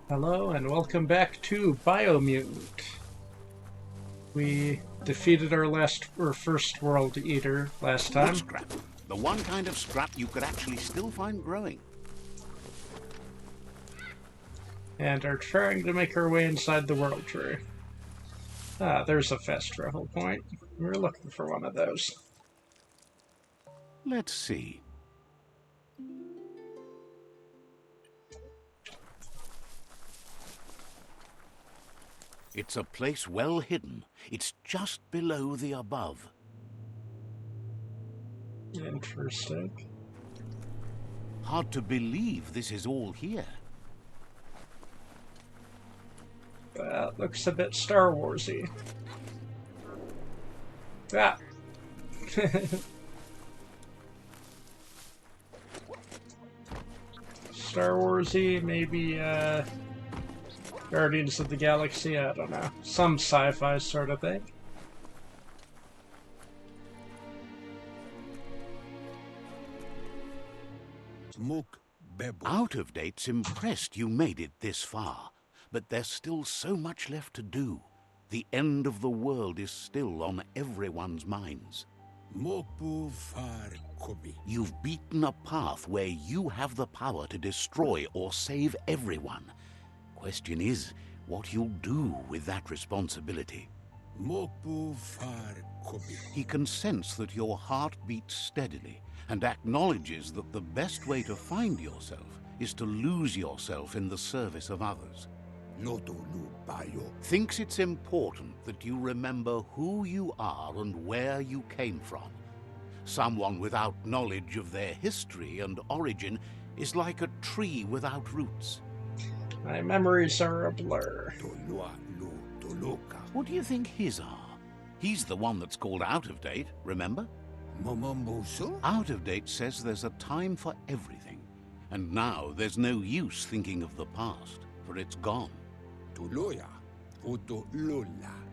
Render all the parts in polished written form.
Hello and welcome back to Biomutant. We defeated our first world eater last time. Wood scrap. The one kind of scrap you could actually still find growing. And are trying to make our way inside the world tree. Ah, there's a fast travel point. We were looking for one of those. Let's see. It's a place well hidden. It's just below the above. Interesting. Hard to believe this is all here. That looks a bit Star Warsy. Ah. Star Warsy, maybe Guardians of the Galaxy, I don't know. Some sci-fi sort of thing. Out of Date's impressed you made it this far, but there's still so much left to do. The end of the world is still on everyone's minds. You've beaten a path where you have the power to destroy or save everyone. Question is, what you'll do with that responsibility. He can sense that your heart beats steadily and acknowledges that the best way to find yourself is to lose yourself in the service of others. Thinks it's important that you remember who you are and where you came from. Someone without knowledge of their history and origin is like a tree without roots. My memories are a blur. What do you think his are? He's the one that's called Out of Date, remember? Out of Date says there's a time for everything, and now there's no use thinking of the past, for it's gone.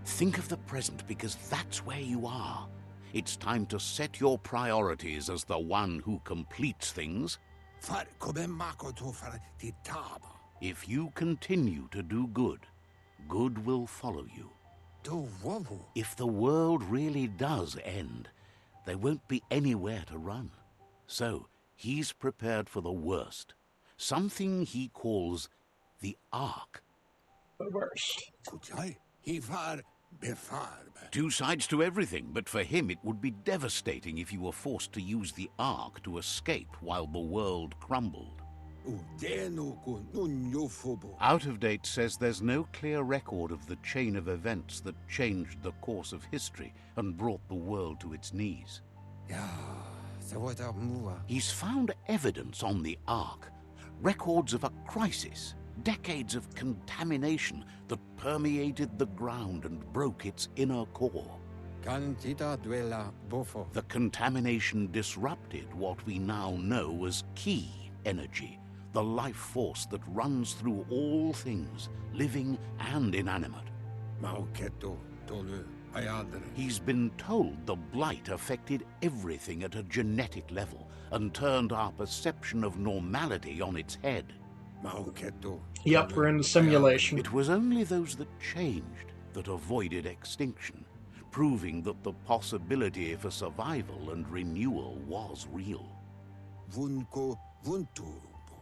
Think of the present, because that's where you are. It's time to set your priorities as the one who completes things. If you continue to do good, good will follow you. If the world really does end, there won't be anywhere to run. So he's prepared for the worst, something he calls the Ark. The worst. Two sides to everything, but for him it would be devastating if you were forced to use the Ark to escape while the world crumbled. Out of Date says there's no clear record of the chain of events that changed the course of history and brought the world to its knees. He's found evidence on the Ark, records of a crisis, decades of contamination that permeated the ground and broke its inner core. The contamination disrupted what we now know as Ki energy, the life force that runs through all things, living and inanimate. He's been told the blight affected everything at a genetic level and turned our perception of normality on its head. Yep, we're in the simulation. It was only those that changed that avoided extinction, proving that the possibility for survival and renewal was real.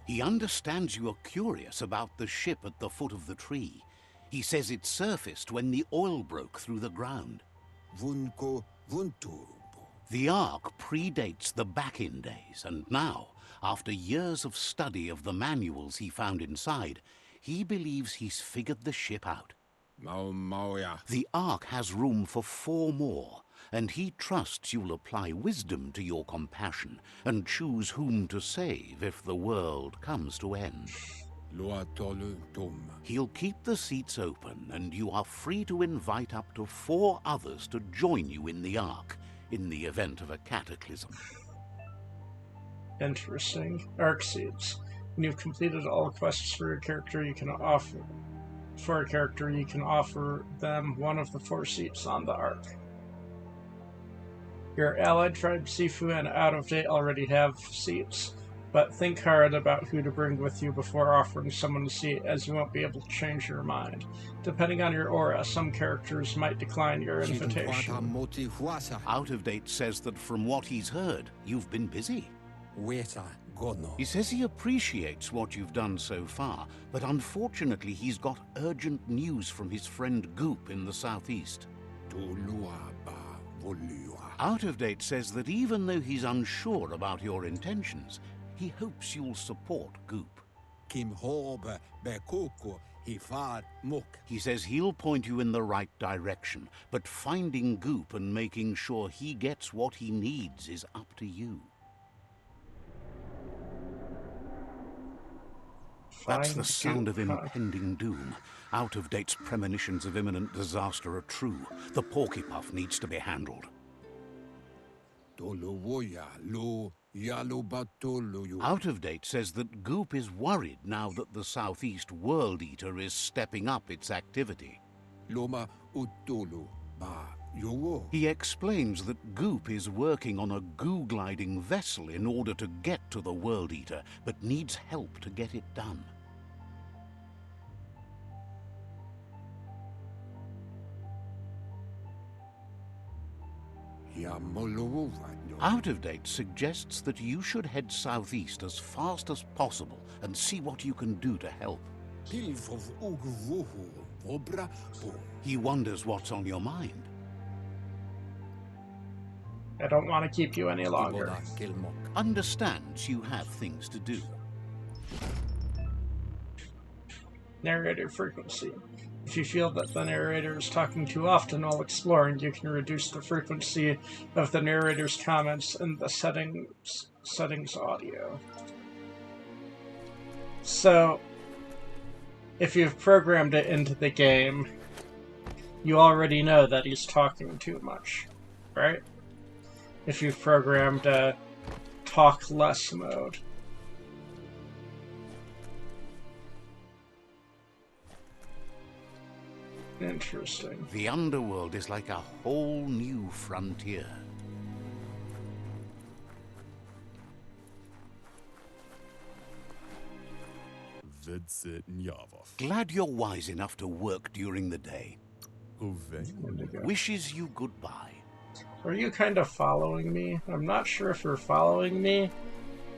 He understands you are curious about the ship at the foot of the tree. He says it surfaced when the oil broke through the ground. The Ark predates the back-in days, and now, after years of study of the manuals he found inside, he believes he's figured the ship out. The Ark has room for 4 more, and he trusts you'll apply wisdom to your compassion and choose whom to save if the world comes to end. He'll keep the seats open, and you are free to invite up to 4 others to join you in the Ark in the event of a cataclysm. Interesting. Arc seeds. When you've completed all quests for a character, you can offer them one of the 4 seats on the Ark. Your allied tribe Sifu and Out of Date already have seats, but think hard about who to bring with you before offering someone a seat, as you won't be able to change your mind. Depending on your aura, some characters might decline your invitation. Out of Date says that from what he's heard, you've been busy. He says he appreciates what you've done so far, but unfortunately he's got urgent news from his friend Goop in the southeast. Out of Date says that even though he's unsure about your intentions, he hopes you'll support Goop. He says he'll point you in the right direction, but finding Goop and making sure he gets what he needs is up to you. That's the sound of impending doom. Out of Date's premonitions of imminent disaster are true. The Porkypuff needs to be handled. Out of Date says that Goop is worried now that the Southeast World Eater is stepping up its activity. He explains that Goop is working on a goo-gliding vessel in order to get to the World Eater, but needs help to get it done. Out of Date suggests that you should head southeast as fast as possible and see what you can do to help. He wonders what's on your mind. I don't want to keep you any longer. Understands you have things to do. Narrator frequency. If you feel that the narrator is talking too often while exploring, you can reduce the frequency of the narrator's comments in the settings audio. So, if you've programmed it into the game, you already know that he's talking too much, right? If you've programmed a talk less mode. Interesting. The underworld is like a whole new frontier. Glad you're wise enough to work during the day. Wishes you goodbye. Are you kind of following me? I'm not sure if you're following me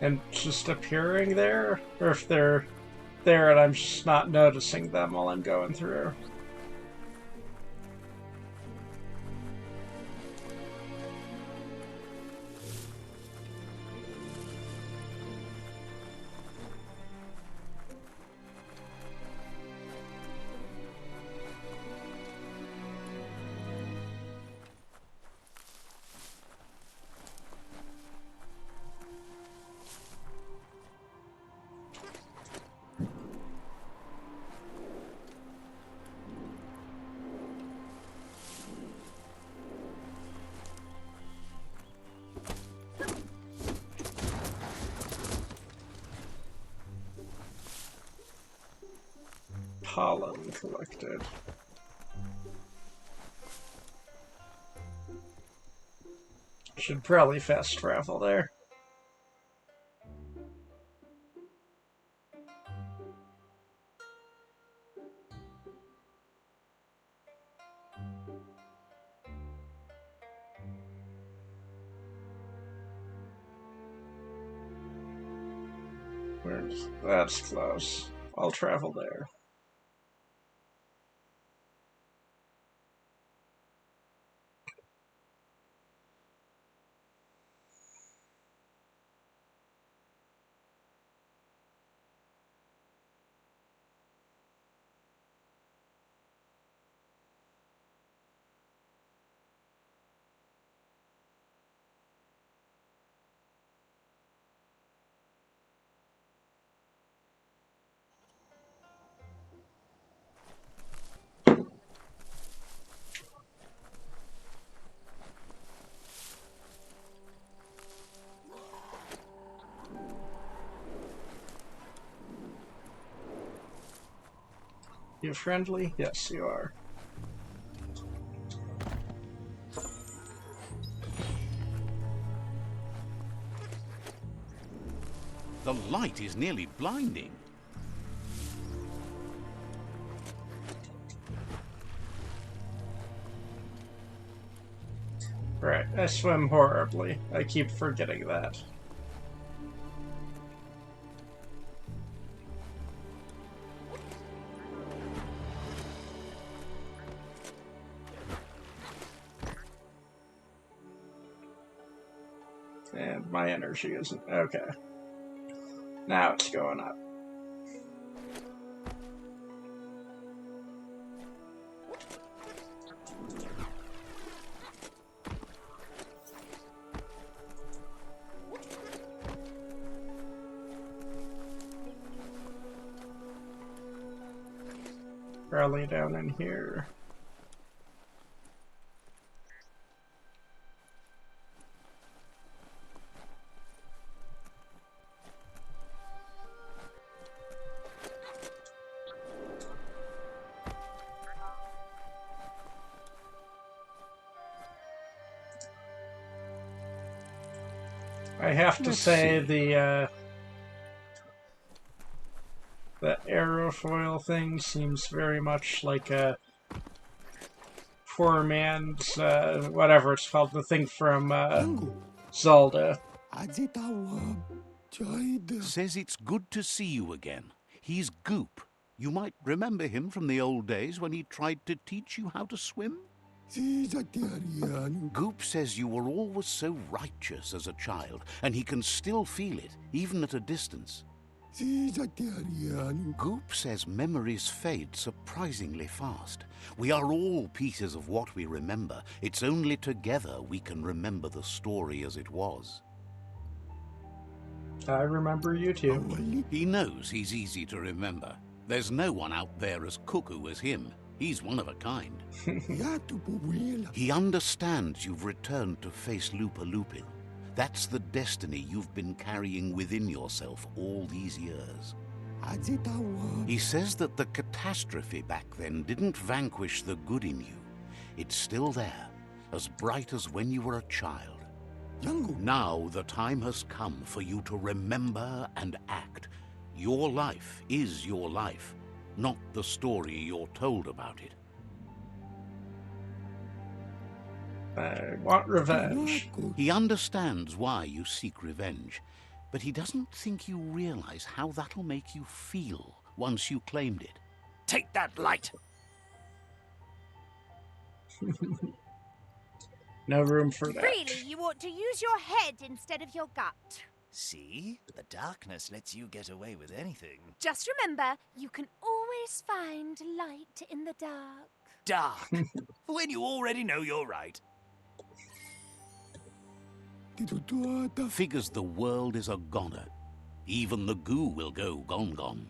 and just appearing there, or if they're there and I'm just not noticing them while I'm going through. Pollen collected. Should probably fast travel there. That's close. I'll travel there. You friendly? Yes, you are. The light is nearly blinding. Right, I swim horribly. I keep forgetting that. And my energy isn't... okay. Now it's going up. Probably down in here. I have to say the aerofoil thing seems very much like a poor man's whatever it's called, the thing from Zelda. Says it's good to see you again. He's Goop. You might remember him from the old days when he tried to teach you how to swim. Goop says you were always so righteous as a child, and he can still feel it, even at a distance. Goop says memories fade surprisingly fast. We are all pieces of what we remember. It's only together we can remember the story as it was. I remember you too. He knows he's easy to remember. There's no one out there as cuckoo as him. He's one of a kind. He understands you've returned to face Lupa Lupin. That's the destiny you've been carrying within yourself all these years. He says that the catastrophe back then didn't vanquish the good in you. It's still there, as bright as when you were a child. Now the time has come for you to remember and act. Your life is your life, not the story you're told about it. I want revenge. He understands why you seek revenge, but he doesn't think you realize how that'll make you feel once you claimed it. Take that light! No room for that. Really, you ought to use your head instead of your gut. See? The darkness lets you get away with anything. Just remember, you can always find light in the dark. Dark? When you already know you're right. Figures the world is a goner. Even the goo will go gone.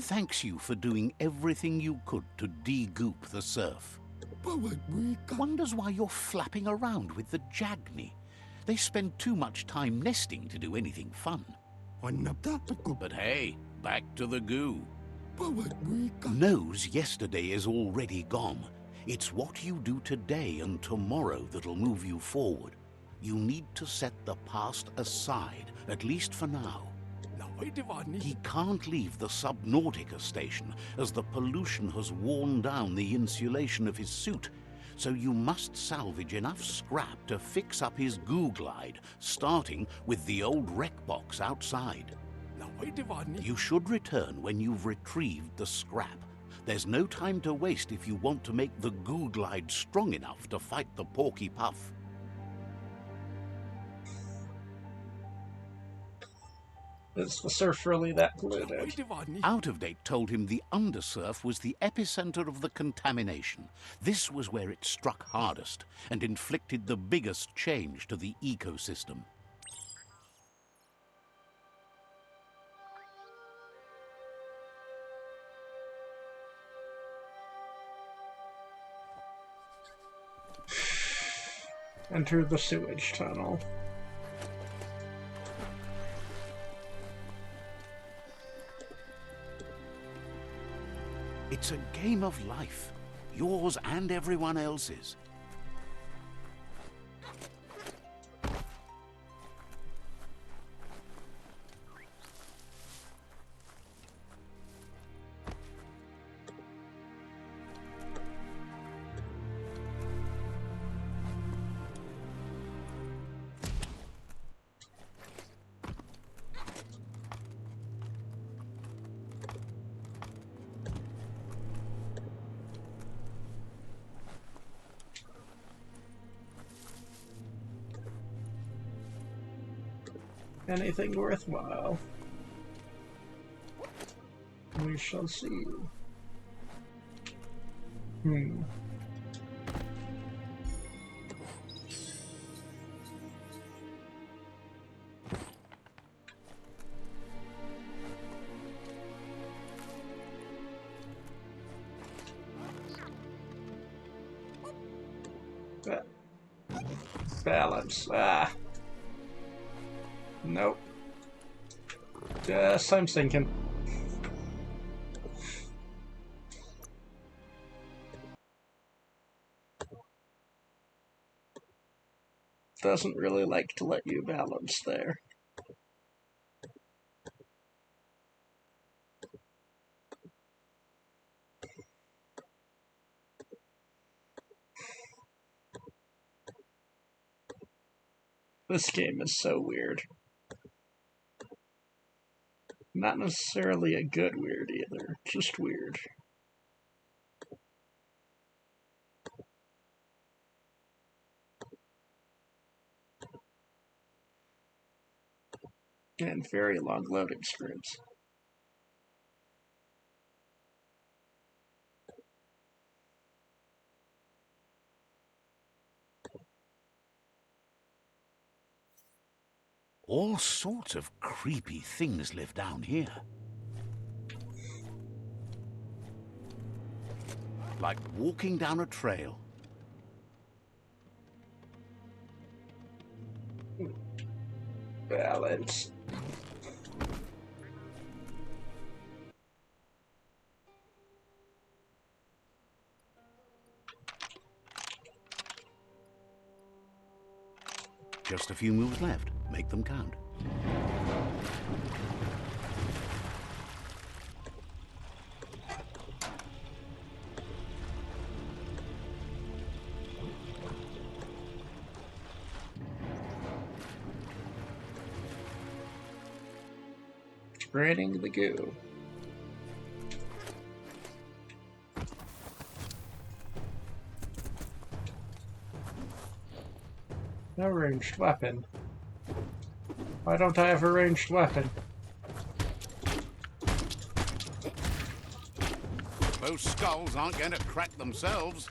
Thanks you for doing everything you could to de-goop the surf. Wonders why you're flapping around with the Jagni. They spend too much time nesting to do anything fun. But hey, back to the goo. Knows yesterday is already gone. It's what you do today and tomorrow that'll move you forward. You need to set the past aside, at least for now. He can't leave the Subnautica station, as the pollution has worn down the insulation of his suit, so you must salvage enough scrap to fix up his goo glide, starting with the old wreck box outside. You should return when you've retrieved the scrap. There's no time to waste if you want to make the goo glide strong enough to fight the Porky Puff. Is the surf really that polluted? Out of Date told him the undersurf was the epicenter of the contamination. This was where it struck hardest and inflicted the biggest change to the ecosystem. Enter the sewage tunnel. It's a game of life, yours and everyone else's. anything worthwhile. We shall see. Balance. Ah. Nope. Yes, I'm sinking. Doesn't really like to let you balance there. This game is so weird. Not necessarily a good weird either, just weird. And very long loading screens. All sorts of creepy things live down here. Like walking down a trail. Balance. Just a few moves left. Make them count. Spreading the goo. No ranged weapon. Why don't I have a ranged weapon? Those skulls aren't going to crack themselves.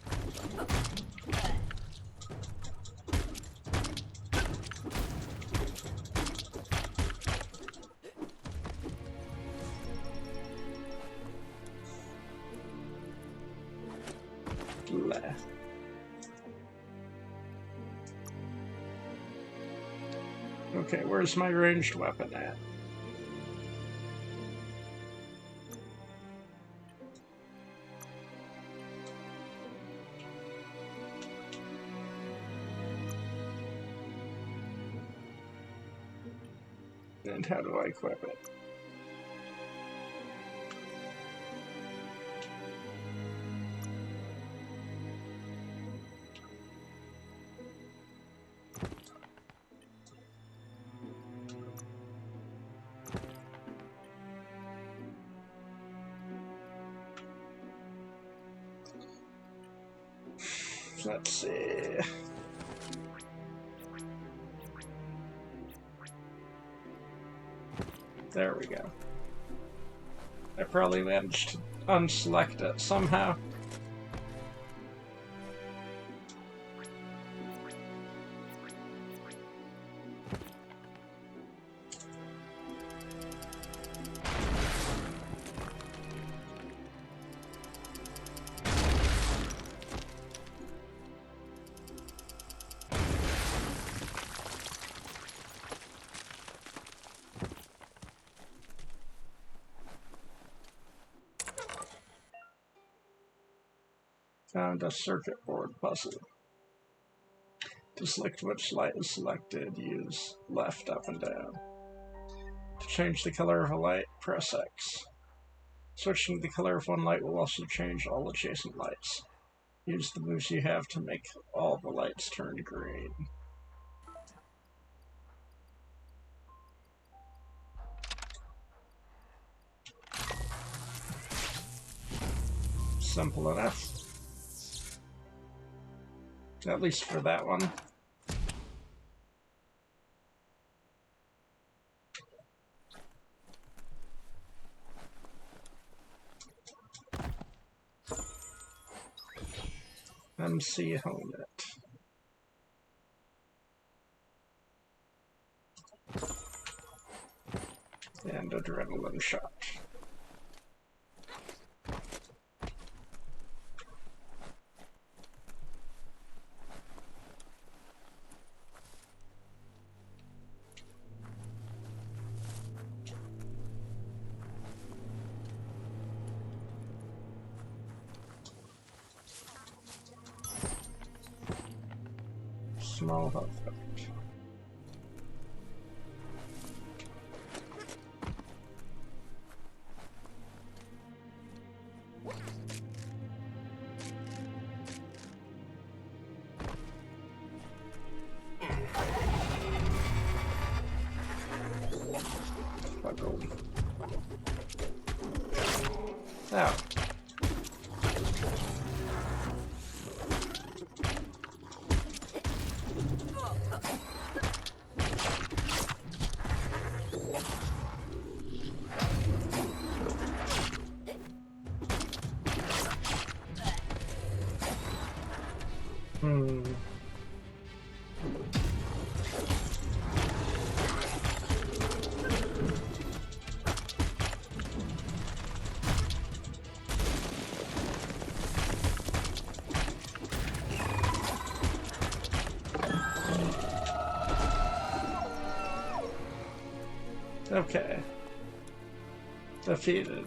Left. Okay, where's my ranged weapon at? And how do I equip it? Let's see. There we go. I probably managed to unselect it somehow. Found a circuit board puzzle. To select which light is selected, use left, up, and down. To change the color of a light, press X. Switching the color of one light will also change all adjacent lights. Use the moves you have to make all the lights turn green. Simple enough. At least for that one. MC helmet. And adrenaline shot. Small health effect. Ow. Okay. Defeated.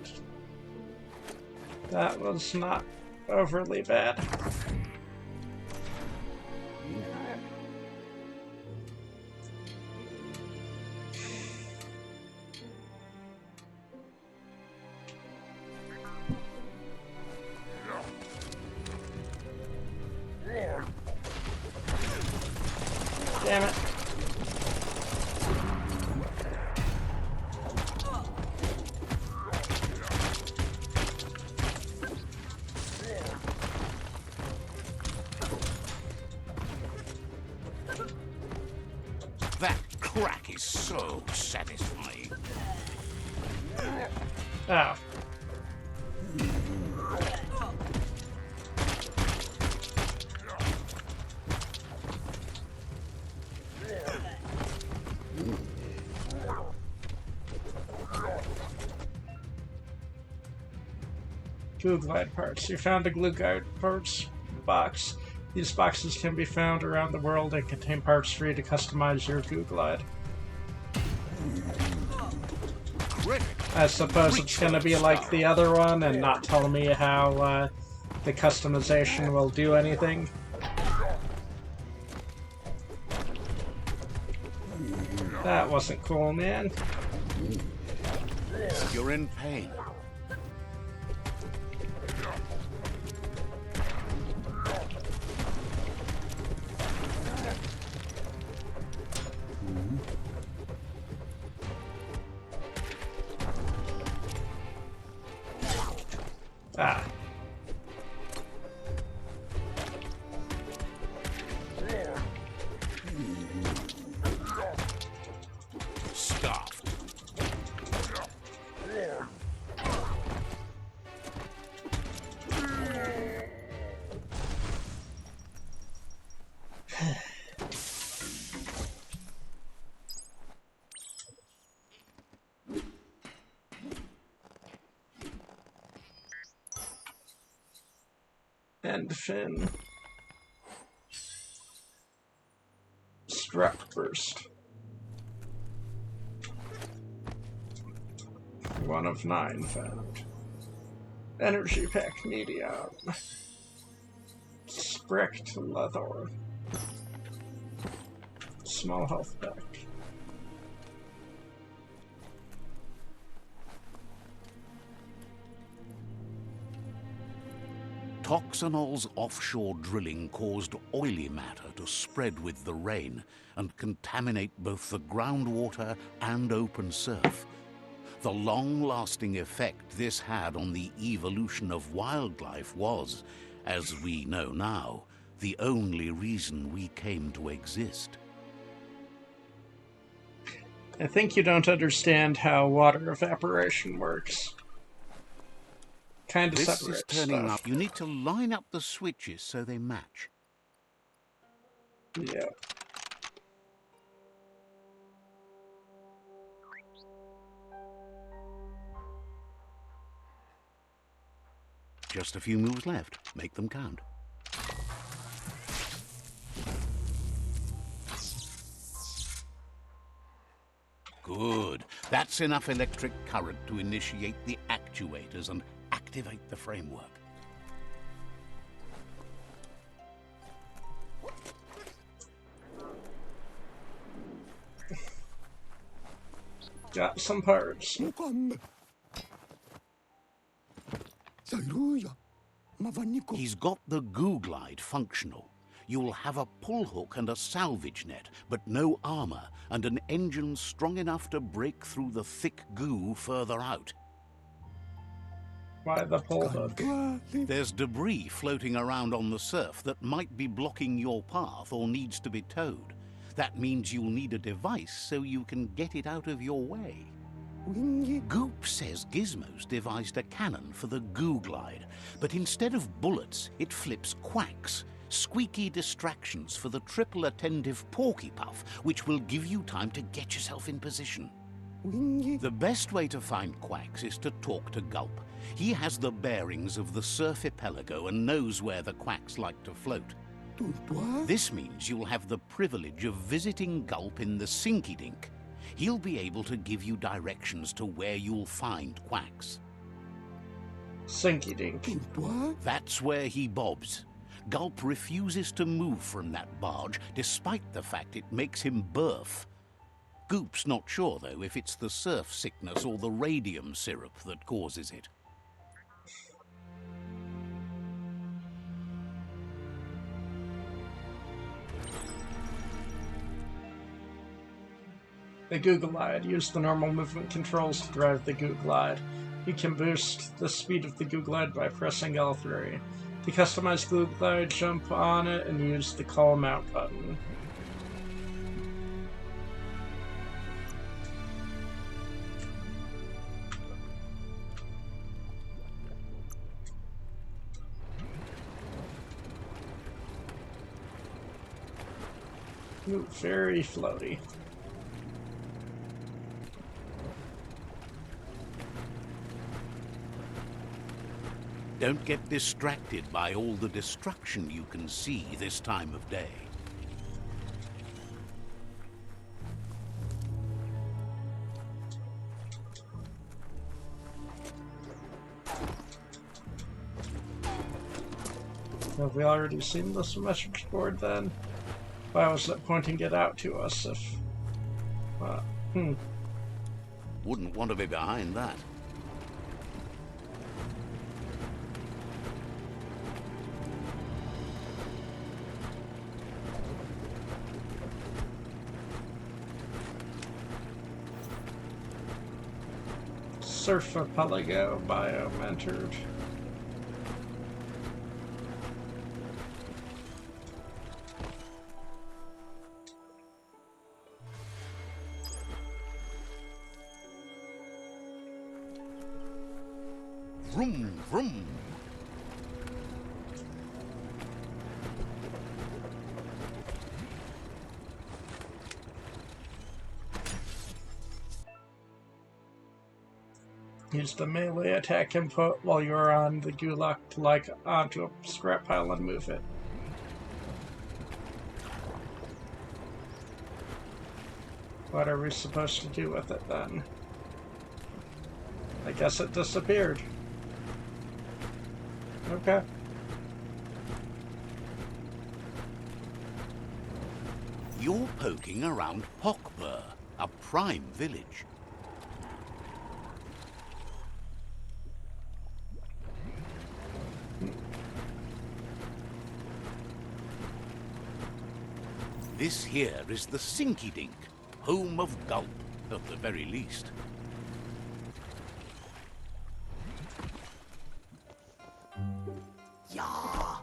That was not overly bad. Damn it. That crack is so satisfying. Ow. Glue glide parts. You found the glue glide parts box. These boxes can be found around the world and contain parts for you to customize your glue glide. I suppose it's going to be like the other one and not tell me how the customization will do anything. That wasn't cool, man. You're in pain. Ah. Stuffed. And fin. Struck burst. 1 of 9 found. Energy pack medium. Spricked leather. Small health pack. Toxanol's offshore drilling caused oily matter to spread with the rain and contaminate both the groundwater and open surf. The long-lasting effect this had on the evolution of wildlife was, as we know now, the only reason we came to exist. I think you don't understand how water evaporation works. kind of This is separate turning stuff. up. You need to line up the switches so they match. Yeah. Just a few moves left. Make them count. Good. That's enough electric current to initiate the actuators and activate the framework. Got some parts. He's got the goo glide functional. You'll have a pull hook and a salvage net, but no armor, and an engine strong enough to break through the thick goo further out. Why the pull hook? There's debris floating around on the surf that might be blocking your path or needs to be towed. That means you'll need a device so you can get it out of your way. Gulp says Gizmo's devised a cannon for the goo glide, but instead of bullets, it flips quacks, squeaky distractions for the triple attentive porky puff, which will give you time to get yourself in position. The best way to find quacks is to talk to Gulp. He has the bearings of the SURFIPELAGO and knows where the quacks like to float. This means you'll have the privilege of visiting Gulp in the SINKIDINK. He'll be able to give you directions to where you'll find quacks. SINKIDINK. That's where he bobs. Gulp refuses to move from that barge, despite the fact it makes him burf. Goop's not sure, though, if it's the surf sickness or the radium syrup that causes it. The goo glide. Use the normal movement controls to drive the goo glide. You can boost the speed of the goo glide by pressing L3. To customize goo glide, jump on it and use the call mount button. Ooh, very floaty. Don't get distracted by all the destruction you can see this time of day. Have we already seen this message board then? Why was it pointing it out to us if... Wouldn't want to be behind that. SURFIPELAGO Biomutant. Vroom, vroom. Use the melee attack input while you're on the gulag to lag onto a scrap pile and move it. What are we supposed to do with it then? I guess it disappeared. Okay. You're poking around Pockbur, a prime village. This here is the SINKIDINK, home of Gulp, at the very least. Yeah.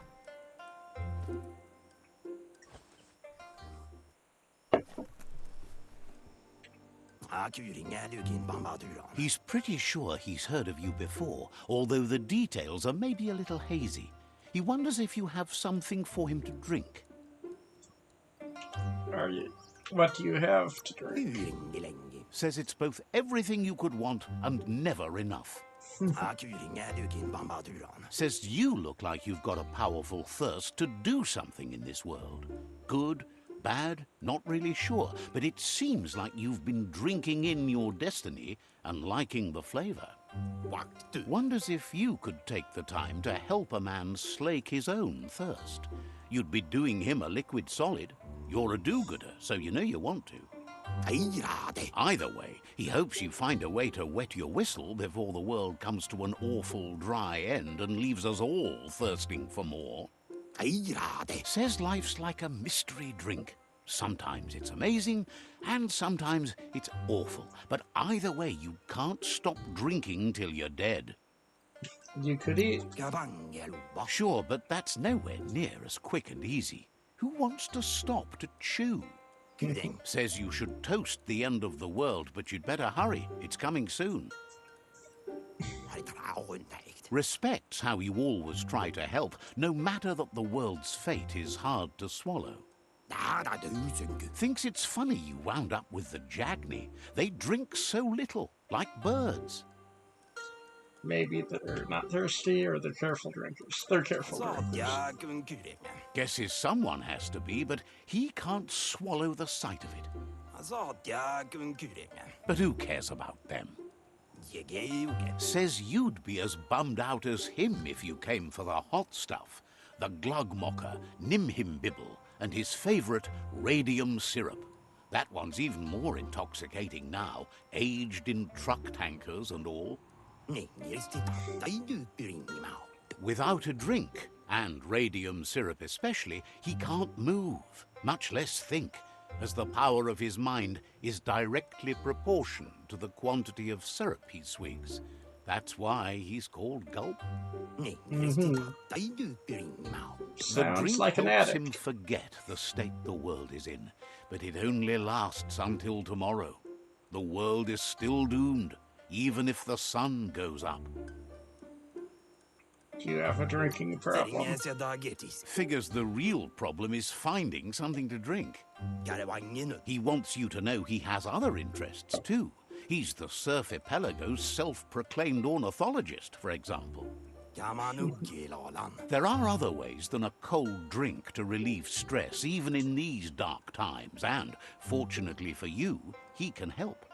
He's pretty sure he's heard of you before, although the details are maybe a little hazy. He wonders if you have something for him to drink. What do you have to drink? Says it's both everything you could want and never enough. Says you look like you've got a powerful thirst to do something in this world. Good, bad, not really sure, but it seems like you've been drinking in your destiny and liking the flavor. Wonders if you could take the time to help a man slake his own thirst. You'd be doing him a liquid solid. You're a do-gooder, so you know you want to. Either way, he hopes you find a way to wet your whistle before the world comes to an awful dry end and leaves us all thirsting for more. Says life's like a mystery drink. Sometimes it's amazing, and sometimes it's awful. But either way, you can't stop drinking till you're dead. You could eat. Sure, but that's nowhere near as quick and easy. Who wants to stop to chew? Says you should toast the end of the world, but you'd better hurry. It's coming soon. Respects how you always try to help, no matter that the world's fate is hard to swallow. Thinks it's funny you wound up with the Jagni. They drink so little, like birds. Maybe they're not thirsty, or they're careful drinkers. They're careful drinkers. Guesses someone has to be, but he can't swallow the sight of it. But who cares about them? Says you'd be as bummed out as him if you came for the hot stuff. The glugmocker, Nimhimbibble, and his favourite radium syrup. That one's even more intoxicating now, aged in truck tankers and all. Without a drink, and radium syrup especially, he can't move, much less think, as the power of his mind is directly proportional to the quantity of syrup he swigs. That's why he's called Gulp. The Sounds drink like an helps addict. him forget the state the world is in, but it only lasts until tomorrow. The world is still doomed, even if the sun goes up. Do you have a drinking problem? Figures the real problem is finding something to drink. He wants you to know he has other interests too. He's the SURFIPELAGO's self-proclaimed ornithologist, for example. There are other ways than a cold drink to relieve stress, even in these dark times, and, fortunately for you, he can help.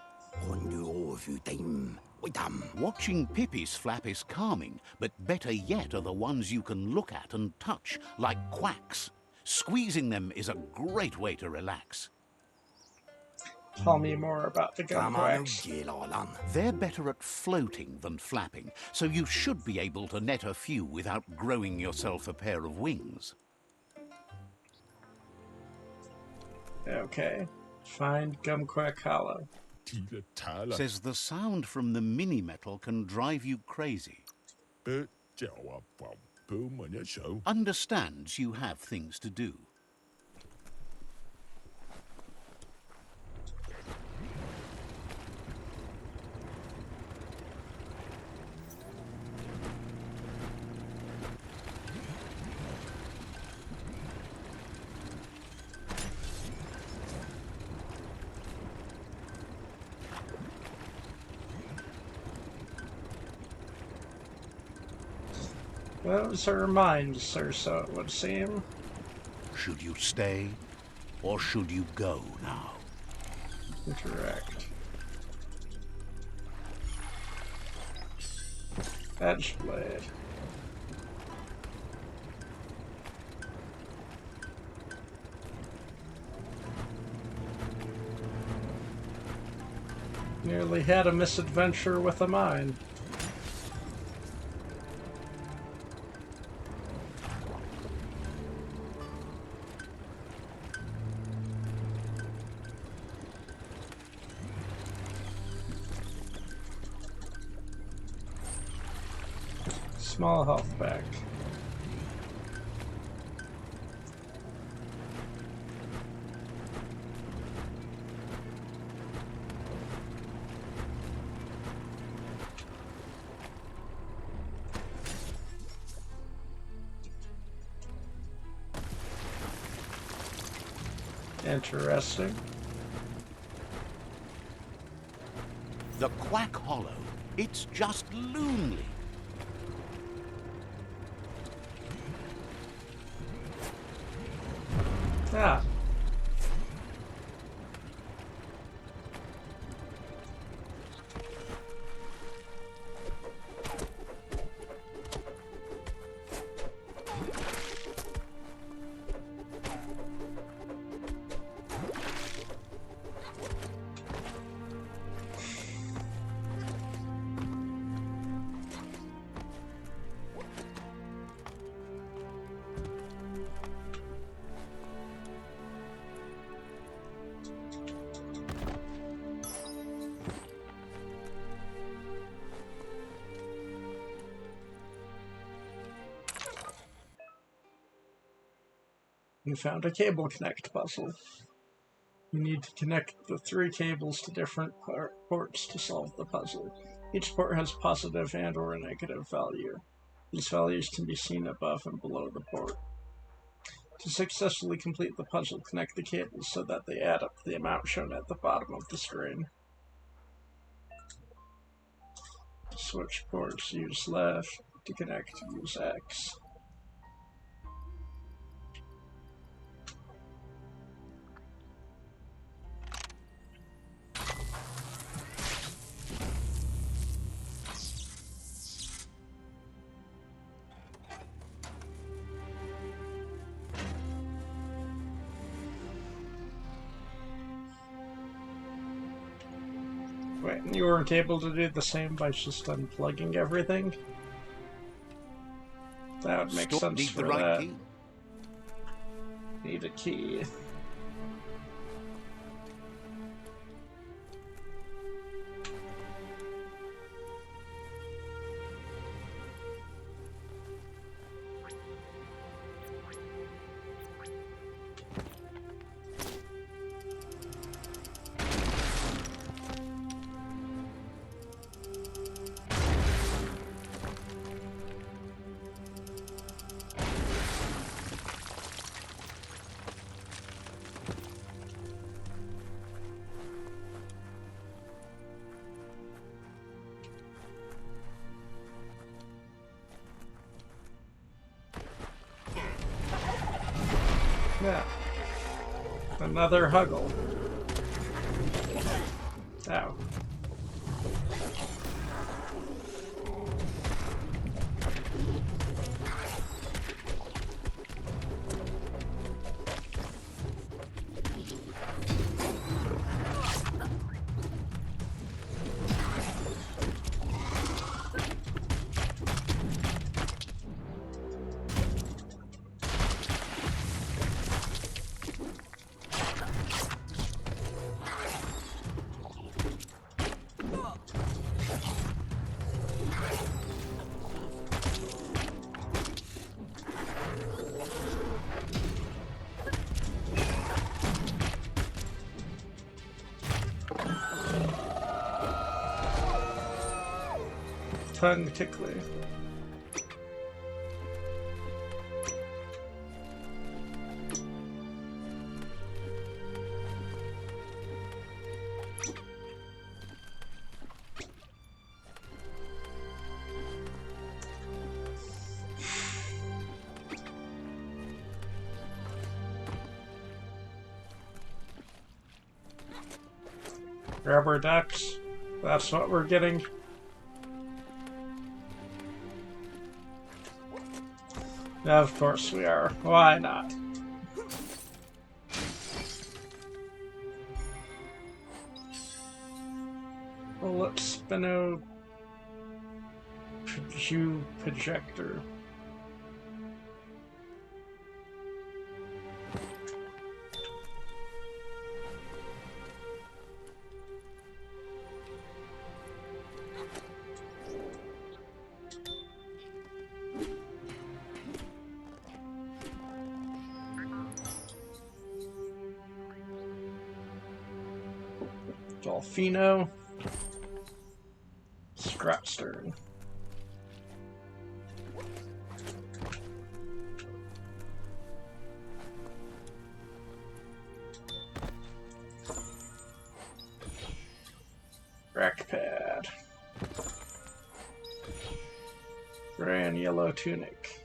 Watching Pippi's flap is calming, but better yet are the ones you can look at and touch, like quacks. Squeezing them is a great way to relax. Tell me more about the gun quacks. They're better at floating than flapping, so you should be able to net a few without growing yourself a pair of wings. Okay. Find Gumquack Hollow. Says the sound from the mini-metal can drive you crazy. Understands you have things to do. Those are mine, sir, so it would seem. Should you stay, or should you go now? Interact. Edgeblade. Nearly had a misadventure with a mine. Small health back. Interesting. The Quack Hollow. It's just lonely. Ah. You found a cable connect puzzle. You need to connect the 3 cables to different ports to solve the puzzle. Each port has positive and or a negative value. These values can be seen above and below the port. To successfully complete the puzzle, connect the cables so that they add up to the amount shown at the bottom of the screen. To switch ports, use left. To connect, use X. Wait, and you weren't able to do the same by just unplugging everything? That would make sense Need for the right that. key? Need a key. Yeah. Another huggle. Ow. Tongue tickler. Rubber ducks. That's what we're getting. Of course we are. Why not? Bullet spino projector. Dolphino. Scrapstern. Gray and yellow tunic.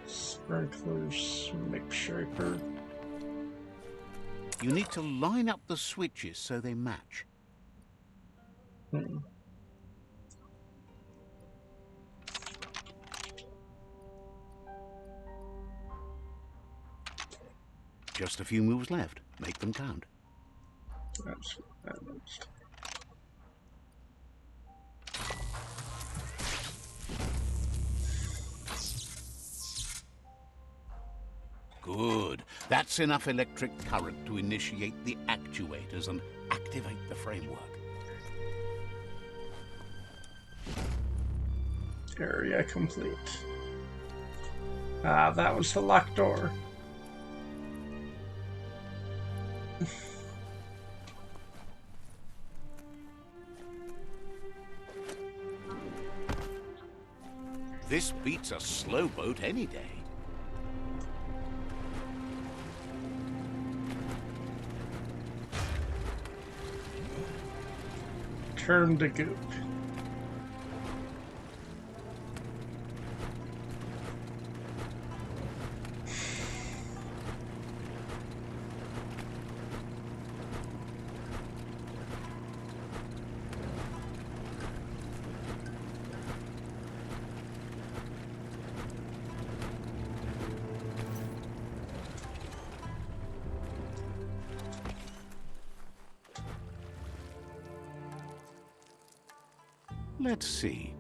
Sprinklers, make shaper. You need to line up the switches so they match. Just a few moves left. Make them count. That's what that means. Good. That's enough electric current to initiate the actuators and activate the framework. Area complete. Ah, that was the locked door. This beats a slow boat any day. Turn to goop. Let's see.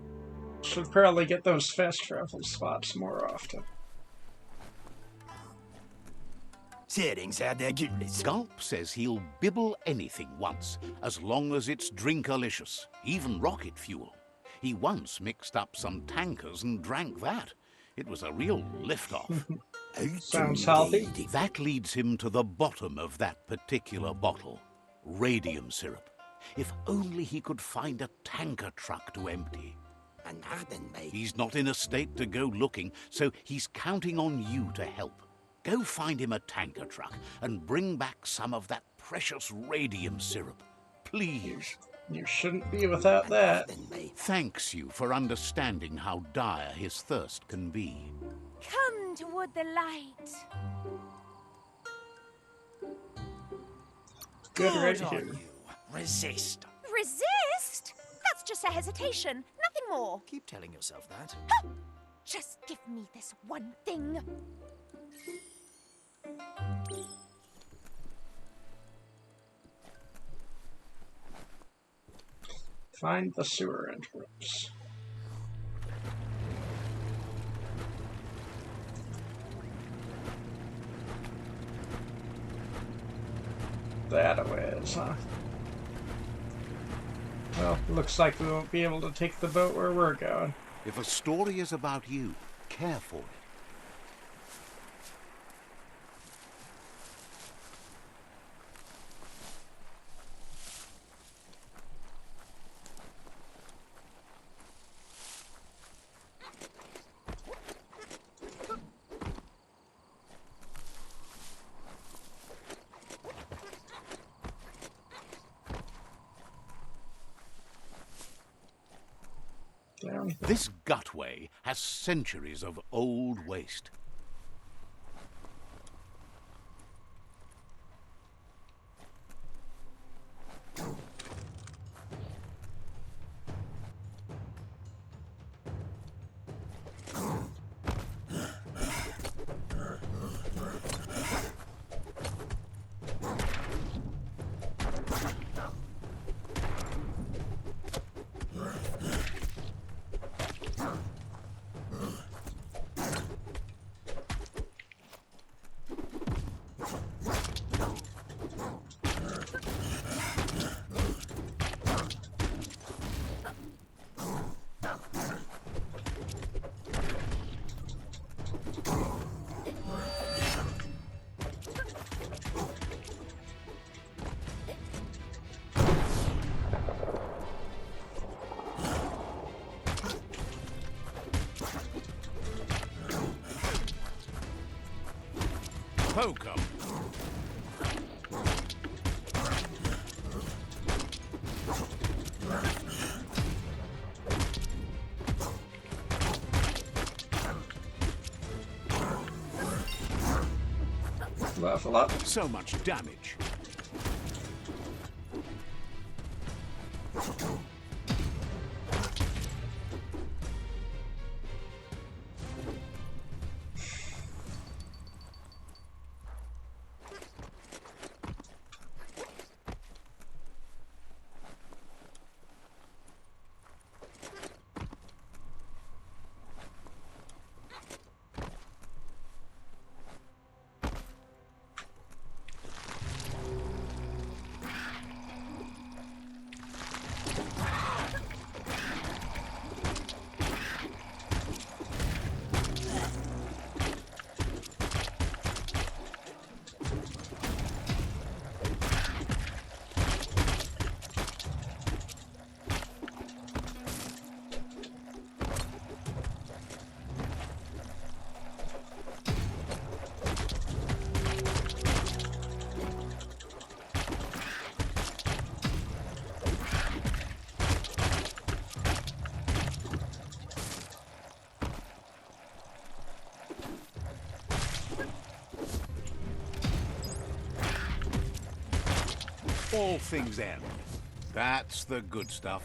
Should probably get those fast travel spots more often. Settings are the goodness. Gulp says he'll bibble anything once, as long as it's drinkalicious, even rocket fuel. He once mixed up some tankers and drank that. It was a real lift-off. Sounds healthy. That leads him to the bottom of that particular bottle. Radium syrup. If only he could find a tanker truck to empty. He's not in a state to go looking, so he's counting on you to help. Go find him a tanker truck and bring back some of that precious radium syrup. Please. You shouldn't be without that. Thanks you for understanding how dire his thirst can be. Come toward the light. Good right Good on here. you. Resist. Resist? That's just a hesitation, nothing more. Keep telling yourself that. Just give me this one thing. Find the sewer entrance. That-a-ways, huh? Well, looks like we won't be able to take the boat where we're going. If a story is about you, care for it. Down here. This gutway has centuries of old waste. Level up. So much damage. All things end. That's the good stuff.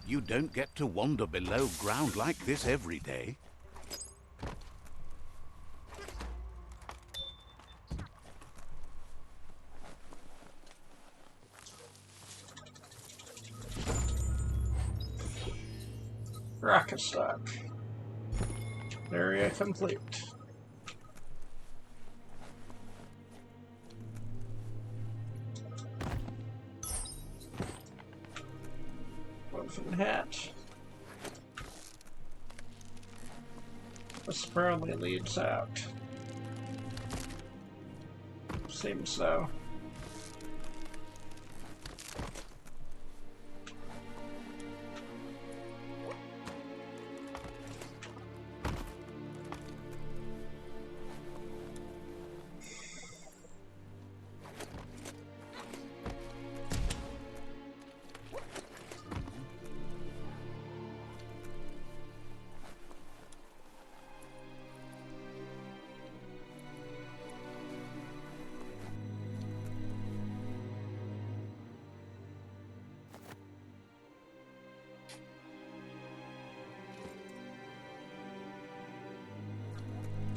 You don't get to wander below ground like this every day. Rocket stock. Area complete. Woven hat. This probably leads out. Seems so.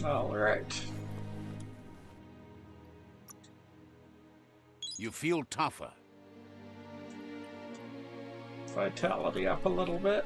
All right. You feel tougher. Vitality up a little bit.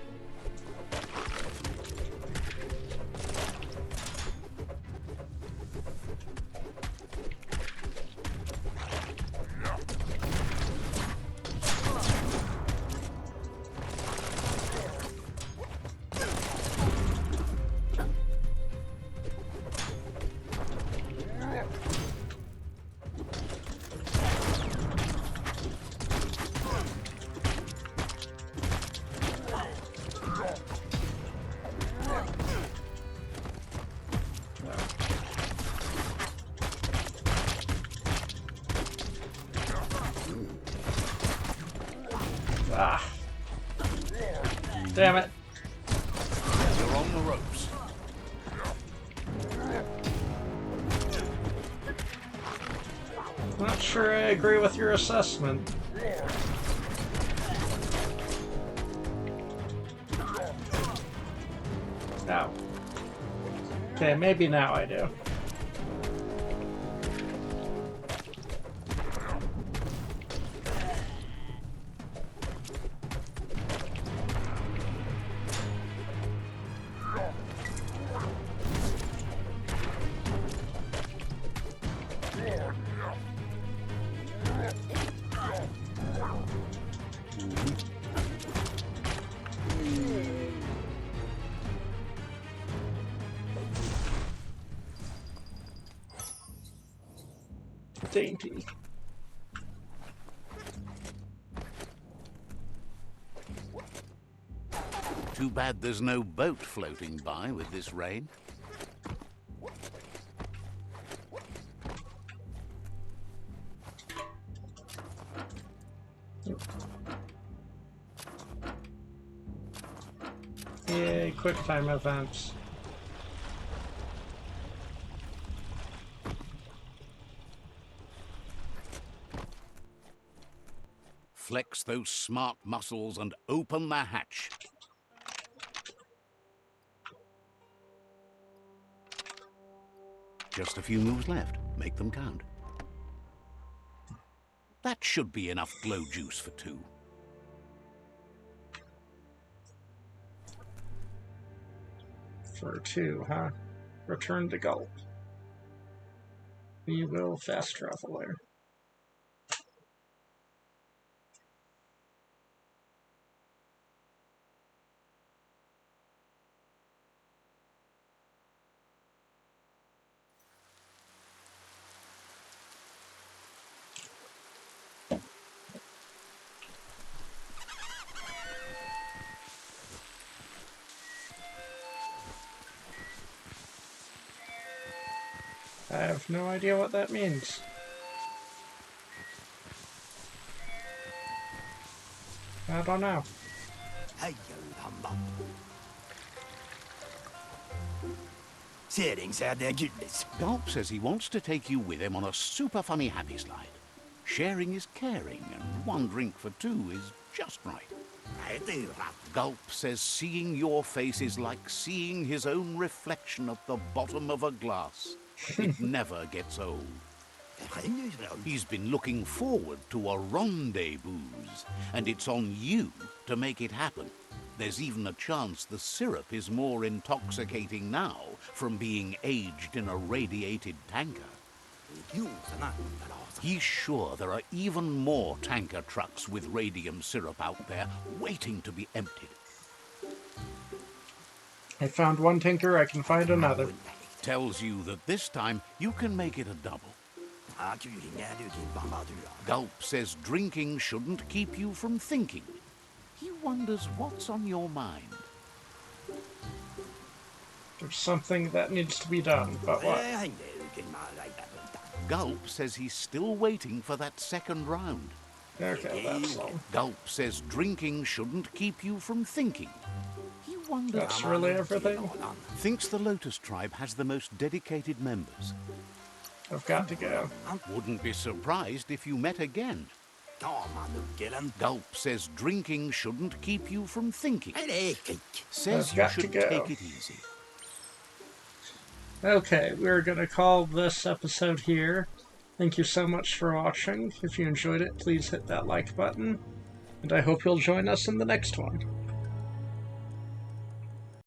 Ah. Damn it. You're on the ropes. Not sure I agree with your assessment. No. Okay, maybe now I do. Dainty. Too bad there's no boat floating by with this rain. Yay, quick time events. Flex those smart muscles and open the hatch. Just a few moves left. Make them count. That should be enough glow juice for 2. For 2, huh? Return to Gulp. We will fast travel there. I have no idea what that means. I don't know. Gulp says he wants to take you with him on a super funny happy slide. Sharing is caring, and 1 drink for 2 is just right. Gulp says seeing your face is like seeing his own reflection at the bottom of a glass. It never gets old. He's been looking forward to a rendezvous, and it's on you to make it happen. There's even a chance the syrup is more intoxicating now from being aged in a radiated tanker. He's sure there are even more tanker trucks with radium syrup out there waiting to be emptied. I found 1 tinker, I can find another. Tells you that this time you can make it a double. Gulp says drinking shouldn't keep you from thinking. He wonders what's on your mind. There's something that needs to be done, but what? Gulp says he's still waiting for that 2nd round. Okay, that's all. Gulp says drinking shouldn't keep you from thinking. He wonders... That's really everything? Thinks the Lotus tribe has the most dedicated members. I've got to go. Wouldn't be surprised if you met again. Gulp says drinking shouldn't keep you from thinking. Says you should take it easy. Okay, we're gonna call this episode here. Thank you so much for watching. If you enjoyed it, please hit that like button. And I hope you'll join us in the next one.